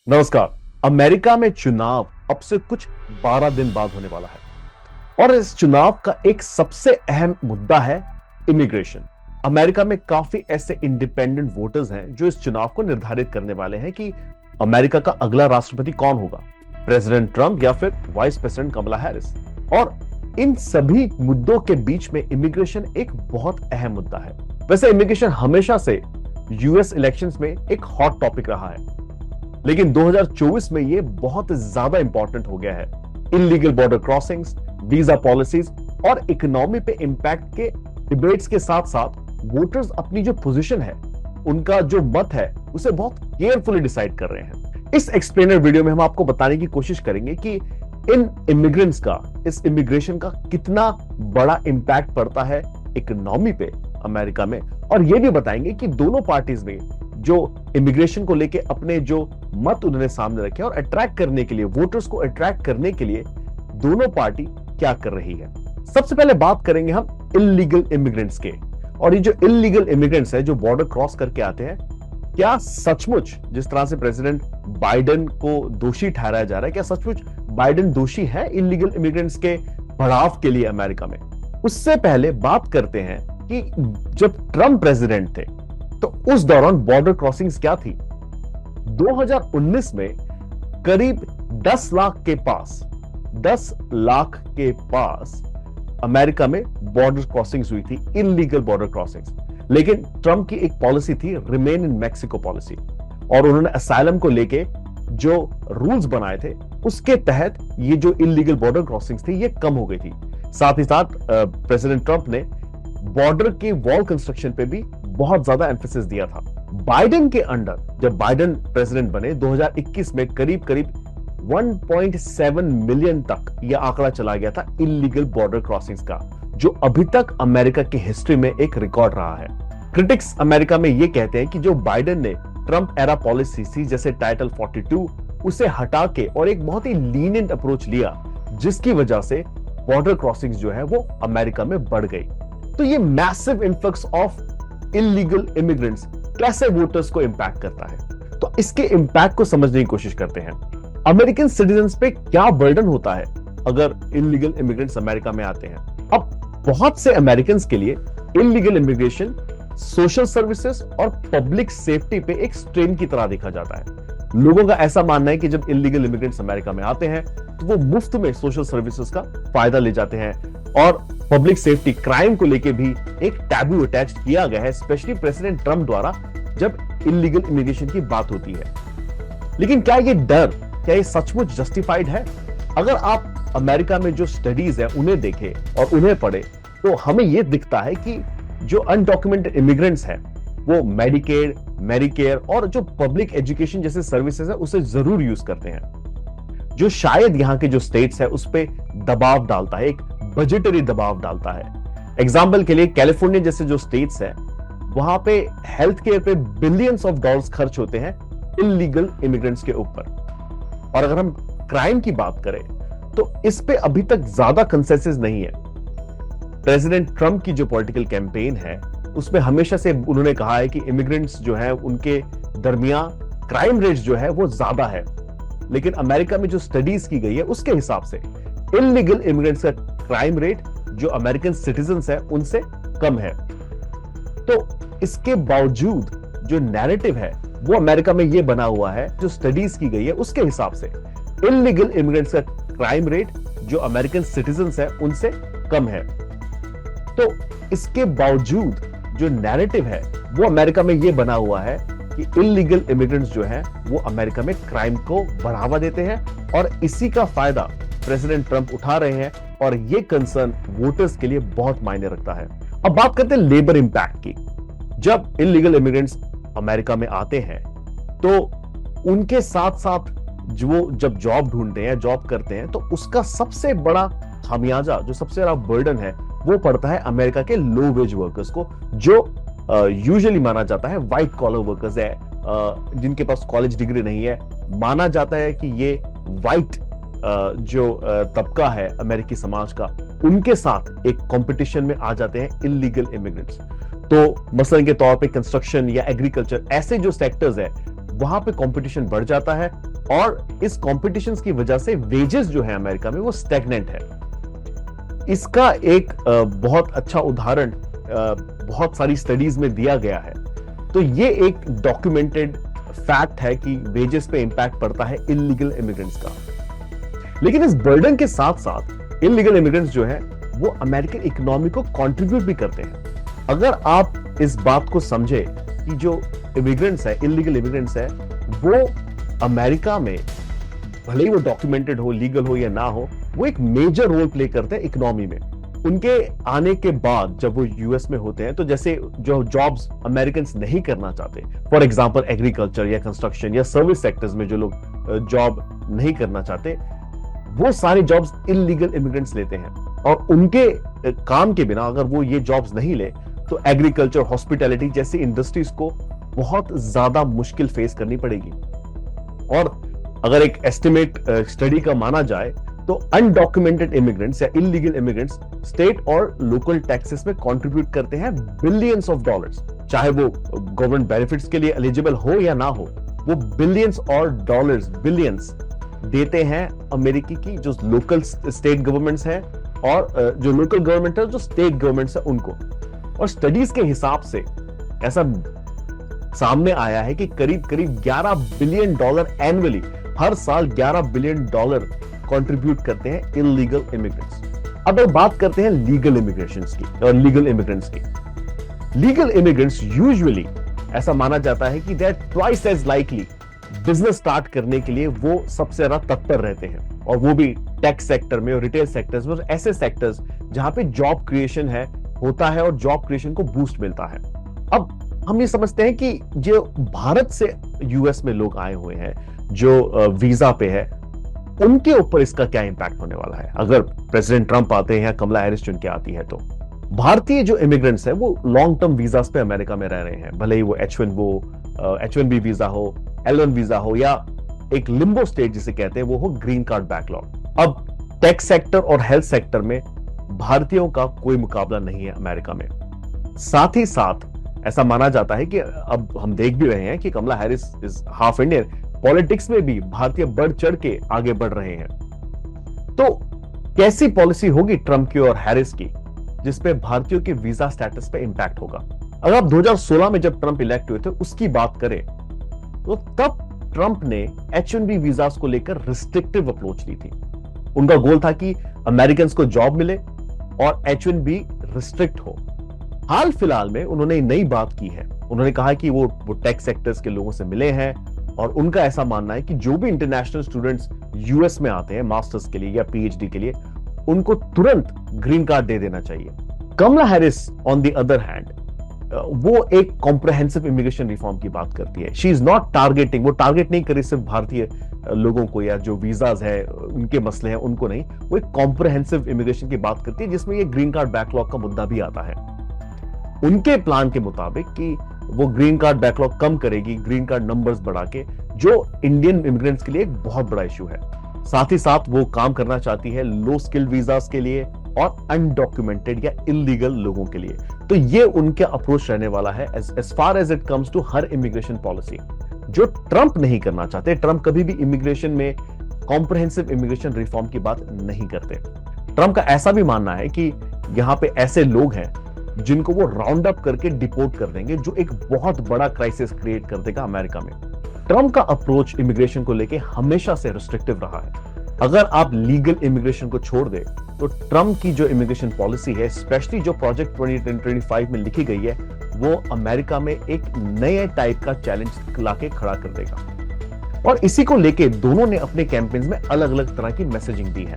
नमस्कार। अमेरिका में चुनाव अब से कुछ 12 दिन बाद होने वाला है और इस चुनाव का एक सबसे अहम मुद्दा है इमिग्रेशन। अमेरिका में काफी ऐसे इंडिपेंडेंट वोटर्स हैं जो इस चुनाव को निर्धारित करने वाले हैं कि अमेरिका का अगला राष्ट्रपति कौन होगा, प्रेसिडेंट ट्रंप या फिर वाइस प्रेसिडेंट कमला हैरिस। और इन सभी मुद्दों के बीच में इमिग्रेशन एक बहुत अहम मुद्दा है। वैसे इमिग्रेशन हमेशा से यूएस इलेक्शंस में एक हॉट टॉपिक रहा है, लेकिन 2024 में यह बहुत ज्यादा इंपॉर्टेंट हो गया है। Illegal border crossings, visa policies और इकोनॉमी पे इंपैक्ट के डिबेट्स के साथ साथ वोटर्स अपनी जो पोजीशन है, उनका जो मत है, उसे बहुत केयरफुली डिसाइड कर रहे हैं। इस एक्सप्लेनर वीडियो में हम आपको बताने की कोशिश करेंगे कि इन इमिग्रेंट्स का, इस इमिग्रेशन का कितना बड़ा इंपैक्ट पड़ता है इकोनॉमी पे अमेरिका में, और यह भी बताएंगे कि दोनों पार्टीज में जो इमिग्रेशन को लेके अपने जो मत उन्होंने सामने रखे और अट्रैक्ट करने के लिए, वोटर्स को अट्रैक्ट करने के लिए दोनों पार्टी क्या कर रही है। सबसे पहले बात करेंगे हम इल्लीगल इमिग्रेंट्स के। और ये जो इल्लीगल इमिग्रेंट्स है जो बॉर्डर क्रॉस करके आते हैं, क्या सचमुच जिस तरह से प्रेसिडेंट बाइडेन को दोषी ठहराया जा रहा है, क्या सचमुच बाइडेन दोषी है इल्लीगल इमिग्रेंट्स के बढ़ाव के लिए अमेरिका में? उससे पहले बात करते हैं कि जब ट्रंप प्रेसिडेंट थे तो उस दौरान बॉर्डर क्रॉसिंग्स क्या थी। 2019 में करीब 10 लाख के पास अमेरिका में बॉर्डर क्रॉसिंग्स हुई थी, इलीगल बॉर्डर क्रॉसिंग्स। लेकिन ट्रंप की एक पॉलिसी थी, रिमेन इन मैक्सिको पॉलिसी, और उन्होंने असाइलम को लेके जो रूल्स बनाए थे उसके तहत ये जो इलीगल बॉर्डर क्रॉसिंग्स थी ये कम हो गई थी। साथ ही साथ प्रेसिडेंट ट्रंप ने बॉर्डर के वॉल कंस्ट्रक्शन पे भी बहुत ज्यादा एम्फेसिस दिया था। बाइडेन के अंडर जब बाइडेन प्रेसिडेंट बने 2021 में करीब 1.7 मिलियन तक यह आंकड़ा चला गया था इलीगल बॉर्डर क्रॉसिंग्स का, जो अभी तक अमेरिका की हिस्ट्री में एक रिकॉर्ड रहा है। क्रिटिक्स अमेरिका में यह कहते हैं कि जो बाइडेन ने ट्रंप एरा पॉलिसी थी जैसे टाइटल 42, उसे हटा के और एक बहुत ही लीनियंट अप्रोच लिया, जिसकी वजह से बॉर्डर क्रॉसिंग्स जो है वो अमेरिका में बढ़ गई। तो ये massive influx of illegal immigrants कैसे वोटर्स को इंपैक्ट करता है, तो इसके इंपैक्ट को समझने की कोशिश करते हैं। अमेरिकन सिटीजन्स पे क्या बर्डन होता है अगर इलीगल इमिग्रेंट्स अमेरिका में आते हैं। अब बहुत से अमेरिकन के लिए इलीगल इमिग्रेशन सोशल सर्विसेज और पब्लिक सेफ्टी पे एक स्ट्रेन की तरह देखा जाता है। लोगों का ऐसा मानना है कि जब इलीगल इमिग्रेंट्स अमेरिका में आते हैं तो वो मुफ्त में सोशल सर्विसेज का फायदा ले जाते हैं, और पब्लिक सेफ्टी, क्राइम को लेके भी एक टैबू अटैच किया गया है, स्पेशली प्रेसिडेंट ट्रंप द्वारा जब इलीगल इमिग्रेशन की बात होती है। लेकिन क्या ये डर, क्या ये सचमुच जस्टिफाइड है? अगर आप अमेरिका में जो स्टडीज है उन्हें देखें और उन्हें पढ़े तो हमें यह दिखता है कि जो अनडॉक्यूमेंटेड इमिग्रेंट्स हैं वो मेडिकेड, मेडिकेयर और जो पब्लिक एजुकेशन जैसे सर्विसेज है उसे जरूर यूज करते हैं, जो शायद यहाँ के जो स्टेट्स है उस पर दबाव डालता है, एक बजटरी दबाव डालता है। एग्जाम्पल के लिए कैलिफोर्निया जैसे जो स्टेट्स है वहां पे हेल्थ केयर पे बिलियंस ऑफ डॉलर्स खर्च होते हैं इलीगल इमिग्रेंट्स के ऊपर। और अगर हम क्राइम की बात करें तो इस पे अभी तक ज्यादा कंसेंसस नहीं है। प्रेसिडेंट ट्रंप की जो पॉलिटिकल कैंपेन है उसमें हमेशा से उन्होंने कहा है कि इमिग्रेंट्स जो है उनके दरमियान क्राइम रेट जो है वो ज्यादा है, लेकिन अमेरिका में जो स्टडीज की गई है उसके हिसाब से इलीगल इमिग्रेंट्स का क्राइम रेट जो अमेरिकन सिटीजन्स है उनसे कम है। तो इसके बावजूद जो नैरेटिव है वो अमेरिका में ये बना हुआ है, जो स्टडीज की गई है उसके हिसाब से इलीगल इमिग्रेंट्स का क्राइम रेट जो अमेरिकन सिटीजन्स है उनसे कम है। तो इसके बावजूद जो नैरेटिव है वो अमेरिका में ये बना हुआ है कि इलीगल इमिग्रेंट्स जो है वो अमेरिका में क्राइम को बढ़ावा देते हैं, और इसी का फायदा प्रेसिडेंट ट्रंप उठा रहे हैं, और ये कंसर्न वोटर्स के लिए बहुत मायने रखता है। अब बात करते हैं लेबर इंपैक्ट की। जब इलीगल इमिग्रेंट्स अमेरिका में आते हैं तो उनके साथ साथ जो जब जॉब ढूंढते हैं, जॉब करते हैं, तो उसका सबसे बड़ा खामियाजा, जो सबसे बड़ा बर्डन है वो पड़ता है अमेरिका के लो वेज वर्कर्स को, जो यूजुअली माना जाता है व्हाइट कॉलर वर्कर्स है, जिनके पास कॉलेज डिग्री नहीं है। माना जाता है कि ये व्हाइट जो तबका है अमेरिकी समाज का, उनके साथ एक कंपटीशन में आ जाते हैं इलीगल इमिग्रेंट्स। तो मसलन के तौर पे कंस्ट्रक्शन या एग्रीकल्चर, ऐसे जो सेक्टर्स है वहां पे कंपटीशन बढ़ जाता है, और इस कॉम्पिटिशन की वजह से वेजेस जो है अमेरिका में वो स्टैग्नेंट है। इसका एक बहुत अच्छा उदाहरण बहुत सारी स्टडीज में दिया गया है। तो ये एक डॉक्यूमेंटेड फैक्ट है कि वेजेस पे इंपैक्ट पड़ता है इलीगल इमिग्रेंट्स का। लेकिन इस बर्डन के साथ साथ इलीगल इमिग्रेंट्स जो है वो अमेरिकन इकोनॉमी को कंट्रीब्यूट भी करते हैं। अगर आप इस बात को समझे कि जो इमिग्रेंट्स है, इलीगल इमिग्रेंट्स है, वो अमेरिका में भले ही वो डॉक्यूमेंटेड हो, लीगल हो या ना हो, वो एक मेजर रोल प्ले करते हैं इकोनॉमी में। उनके आने के बाद जब वो यूएस में होते हैं तो जैसे जो जॉब्स अमेरिकन नहीं करना चाहते, फॉर एग्जांपल एग्रीकल्चर या कंस्ट्रक्शन या सर्विस सेक्टर्स में जो लोग जॉब नहीं करना चाहते, वो सारे जॉब्स इलीगल इमिग्रेंट्स लेते हैं। और उनके काम के बिना अगर वो ये जॉब्स नहीं ले तो एग्रीकल्चर, हॉस्पिटैलिटी जैसी इंडस्ट्रीज को बहुत ज्यादा मुश्किल फेस करनी पड़ेगी। और अगर एक एस्टिमेट स्टडी का माना जाए तो अनडॉक्यूमेंटेड इमिग्रेंट्स या इलीगल इमिग्रेंट्स स्टेट और लोकल टैक्सेस में कंट्रीब्यूट करते हैं बिलियंस ऑफ डॉलर्स। चाहे वो गवर्नमेंट बेनिफिट्स के लिए एलिजिबल हो या ना हो, वो बिलियंस और डॉलर्स, बिलियंस देते हैं अमेरिकी की जो लोकल स्टेट गवर्नमेंट्स हैं और जो लोकल गवर्नमेंट है, जो स्टेट गवर्नमेंट्स है उनको। और स्टडीज के हिसाब से ऐसा सामने आया है कि करीब करीब 11 बिलियन डॉलर एनुअली, हर साल 11 बिलियन डॉलर कंट्रीब्यूट करते हैं इलीगल इमिग्रेंट्स। अब बात करते हैं लीगल इमिग्रेशन की और लीगल इमिग्रेंट्स की। लीगल इमिग्रेंट्स यूजुअली ऐसा माना जाता है कि they are twice as likely business start करने के लिए वो सबसे ज्यादा तत्पर रहते हैं, और वो भी टेक सेक्टर में और रिटेल सेक्टर्स में, और ऐसे सेक्टर्स जहां पे जॉब क्रिएशन होता है और जॉब क्रिएशन को बूस्ट मिलता है। अब हम ये समझते हैं कि जो भारत से यूएस में लोग आए हुए हैं जो वीजा पे है, उनके ऊपर इसका क्या इंपैक्ट होने वाला है अगर प्रेसिडेंट ट्रंप आते हैं या कमला हैरिस चुन के आती है। तो भारतीय जो इमिग्रेंट्स हैं वो लॉन्ग टर्म वीजास पे अमेरिका में रह रहे हैं, भले ही वो H1B वीजा हो, L1 वीजा हो, या एक लिम्बो स्टेट जिसे कहते हैं वो हो ग्रीन कार्ड बैकलॉग। अब टेक सेक्टर और हेल्थ सेक्टर में भारतीयों का कोई मुकाबला नहीं है अमेरिका में। साथ ही साथ ऐसा माना जाता है कि अब हम देख भी रहे हैं कि Kamala Harris is half Indian, politics में भी भारतीय बढ़ चढ़ के आगे बढ़ रहे हैं। तो कैसी पॉलिसी होगी ट्रंप की और हैरिस की जिसपे भारतीयों के वीजा स्टेटस पे इंपैक्ट होगा? अगर आप 2016 में जब ट्रंप इलेक्ट हुए थे उसकी बात करें तो तब ट्रंप ने H1B वीजास को लेकर रिस्ट्रिक्टिव अप्रोच ली थी। उनका गोल था कि अमेरिकन को जॉब मिले और H1B रिस्ट्रिक्ट हो। हाल फिलहाल में उन्होंने नई बात की है। उन्होंने कहा कि वो टेक सेक्टर्स के लोगों से मिले हैं और उनका ऐसा मानना है कि जो भी इंटरनेशनल स्टूडेंट्स यूएस में आते हैं मास्टर्स के लिए या पीएचडी के लिए, उनको तुरंत ग्रीन कार्ड दे देना चाहिए। Kamala Harris on the other hand वो एक कॉम्प्रहेंसिव इमिग्रेशन रिफॉर्म की बात करती है। शी इज नॉट टारगेटिंग, वो टारगेट नहीं करी सिर्फ भारतीय लोगों को या जो वीजाज है उनके मसले हैं उनको नहीं, वो एक कॉम्प्रहेंसिव इमिग्रेशन की बात करती है जिसमें ये ग्रीन कार्ड बैकलॉग का मुद्दा भी आता है। उनके प्लान के मुताबिक कि वो ग्रीन कार्ड बैकलॉग कम करेगी, ग्रीन कार्ड नंबर्स बढ़ा के, जो इंडियन इमिग्रेंट्स के लिए एक बहुत बड़ा इशू है। साथ ही साथ वो काम करना चाहती है लो स्किल्ड वीजास के लिए और अनडॉक्यूमेंटेड या इलीगल लोगों के लिए। तो ये उनका अप्रोच रहने वाला है as far as it comes to her immigration policy, जो ट्रंप नहीं करना चाहते। ट्रंप कभी भी इमिग्रेशन में कॉम्प्रहेंसिव इमिग्रेशन रिफॉर्म की बात नहीं करते। ट्रंप का ऐसा भी मानना है कि यहां पे ऐसे लोग हैं जिनको वो राउंड अप करके डिपोर्ट कर देंगे, जो एक बहुत बड़ा क्राइसिस क्रिएट कर देगा अमेरिका में। ट्रंप का अप्रोच इमिग्रेशन को लेके हमेशा से रिस्ट्रिक्टिव रहा है। अगर आप लीगल इमिग्रेशन को छोड़ दे तो ट्रंप की जो इमिग्रेशन पॉलिसी है, स्पेशली जो प्रोजेक्ट 2025 में लिखी गई है, वो अमेरिका में एक नए टाइप का चैलेंज लाके खड़ा कर देगा। और इसी को लेके दोनों ने अपने कैंपेन्स में अलग अलग तरह की मैसेजिंग दी है।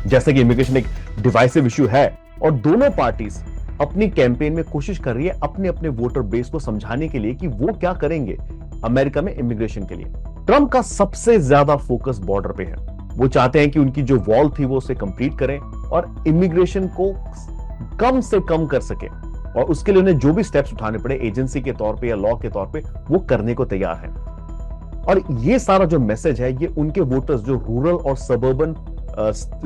जैसे कि इमिग्रेशन एक डिवाइसिव इशू है और दोनों पार्टीज अपनी कैंपेन में कोशिश कर रही है अपने अपने वोटर बेस को समझाने के लिए कि वो क्या करेंगे अमेरिका में इमिग्रेशन के लिए। ट्रंप का सबसे ज्यादा फोकस बॉर्डर पे है। वो चाहते हैं कि उनकी जो वॉल थी वो उसे कंप्लीट करें और इमिग्रेशन को कम से कम कर सके, और उसके लिए उन्हें जो भी स्टेप्स उठाने पड़े एजेंसी के तौर पे या लॉ के तौर पे, वो करने को तैयार हैं। और ये सारा जो मैसेज है ये उनके वोटर्स जो रूरल और सबर्बन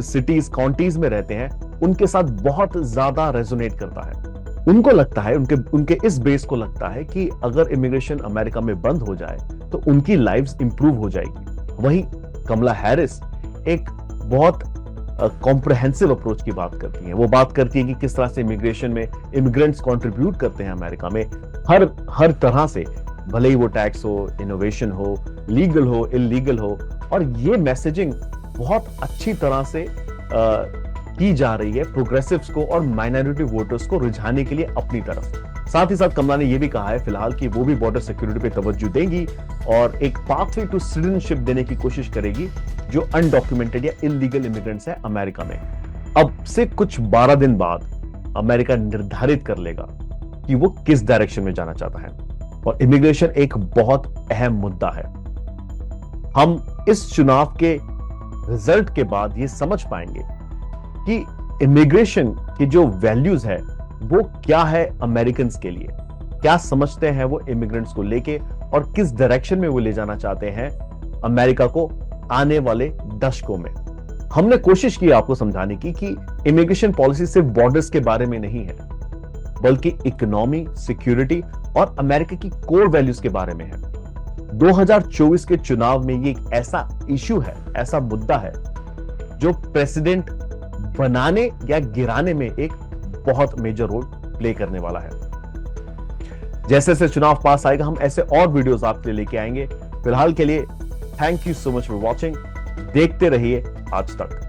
सिटीज काउंटीज में रहते हैं उनके साथ बहुत ज्यादा रेजोनेट करता है। उनको लगता है, उनके इस बेस को लगता है कि अगर इमिग्रेशन अमेरिका में बंद हो जाए तो उनकी लाइव्स इंप्रूव हो जाएगी। वहीं कमला हैरिस एक बहुत कॉम्प्रहेंसिव अप्रोच की बात करती हैं। वो बात करती है कि किस तरह से इमिग्रेशन में इमिग्रेंट्स कंट्रीब्यूट करते हैं अमेरिका में हर तरह से, भले ही वो टैक्स हो, इनोवेशन हो, लीगल हो, इलीगल हो। और ये मैसेजिंग बहुत अच्छी तरह से की जा रही है प्रोग्रेसिव्स को और माइनॉरिटी वोटर्स को रिझाने के लिए अपनी तरफ। साथ ही साथ कमला ने यह भी कहा है फिलहाल कि वो भी बॉर्डर सिक्योरिटी पे तवज्जो देंगी और एक पाथवे टू सिटीजनशिप देने की कोशिश करेगी जो अनडॉक्यूमेंटेड या इलीगल इमिग्रेंट्स है अमेरिका में। अब से कुछ 12 दिन बाद अमेरिका निर्धारित कर लेगा कि वो किस डायरेक्शन में जाना चाहता है, और इमिग्रेशन एक बहुत अहम मुद्दा है। हम इस चुनाव के रिजल्ट के बाद ये समझ पाएंगे कि इमिग्रेशन की जो वैल्यूज है वो क्या है अमेरिकन के लिए, क्या समझते हैं वो इमिग्रेंट्स को लेके, और किस डायरेक्शन में वो ले जाना चाहते हैं अमेरिका को आने वाले दशकों में। हमने कोशिश की आपको समझाने की कि इमिग्रेशन पॉलिसी सिर्फ बॉर्डर्स के बारे में नहीं है, बल्कि इकोनॉमी, सिक्योरिटी और अमेरिका की कोर वैल्यूज के बारे में है। 2024 के चुनाव में ये एक ऐसा इश्यू है, ऐसा मुद्दा है जो प्रेसिडेंट बनाने या गिराने में एक बहुत मेजर रोल प्ले करने वाला है। जैसे जैसे चुनाव पास आएगा हम ऐसे और वीडियोस आपके लिए लेके आएंगे। फिलहाल के लिए thank you so much for watching. देखते रहिए आज तक।